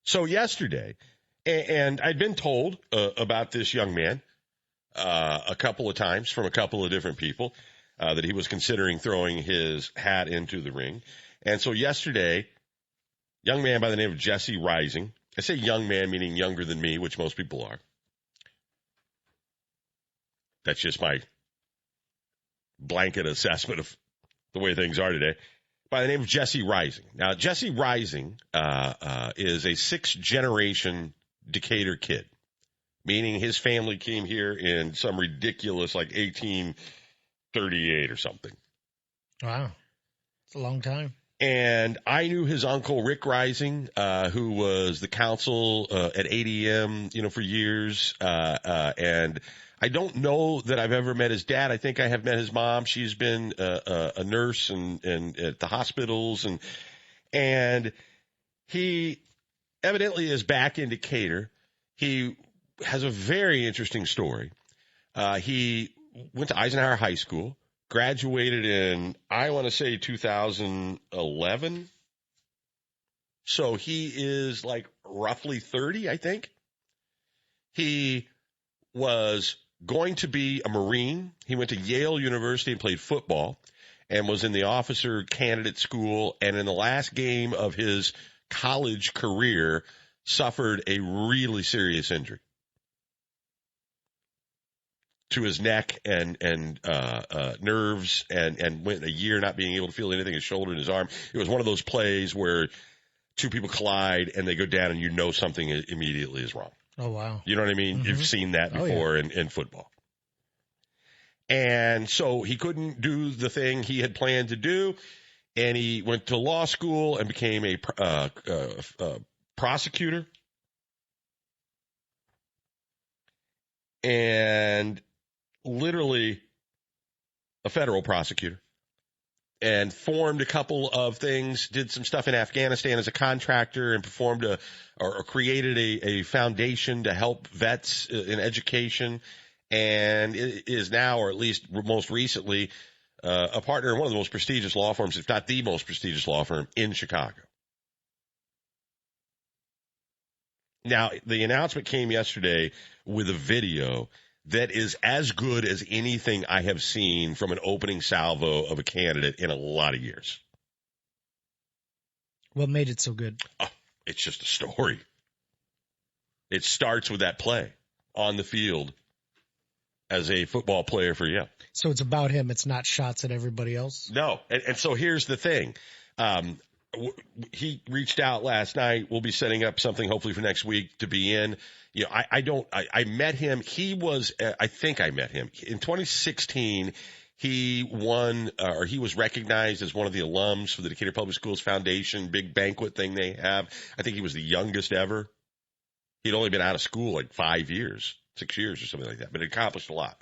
So yesterday, and I'd been told about this young man a couple of times from a couple of different people that he was considering throwing his hat into the ring. And so yesterday, young man by the name of Jesse Reising. I say young man meaning younger than me, which most people are. That's just my blanket assessment of the way things are today. By the name of Jesse Reising. Now, Jesse Reising is a sixth-generation Decatur kid, meaning his family came here in some ridiculous, like 1838 or something. Wow. It's a long time. And I knew his uncle, Rick Reising, who was the counsel at ADM, for years. And I don't know that I've ever met his dad. I think I have met his mom. She's been a nurse and at the hospitals. And he evidently is back in Decatur. He has a very interesting story. He went to Eisenhower High School. Graduated in, I want to say 2011. So he is like roughly 30, I think. He was going to be a Marine. He went to Yale University and played football and was in the officer candidate school. And in the last game of his college career, suffered a really serious injury to his neck and nerves and went a year not being able to feel anything, his shoulder and his arm. It was one of those plays where two people collide and they go down and something immediately is wrong. Oh, wow. You know what I mean? Mm-hmm. You've seen that before in football. And so he couldn't do the thing he had planned to do, and he went to law school and became a prosecutor. And literally a federal prosecutor, and formed a couple of things, did some stuff in Afghanistan as a contractor, and performed or created a foundation to help vets in education, and is now, or at least most recently, a partner in one of the most prestigious law firms, if not the most prestigious law firm in Chicago. Now, the announcement came yesterday with a video that is as good as anything I have seen from an opening salvo of a candidate in a lot of years. What made it so good? Oh, it's just a story. It starts with that play on the field as a football player for Yale. So it's about him. It's not shots at everybody else? No. And so here's the thing. He reached out last night. We'll be setting up something hopefully for next week to be in. I met him. I think I met him in 2016. He won, or he was recognized as one of the alums for the Decatur Public Schools Foundation, big banquet thing they have. I think he was the youngest ever. He'd only been out of school like 6 years or something like that, but he accomplished a lot.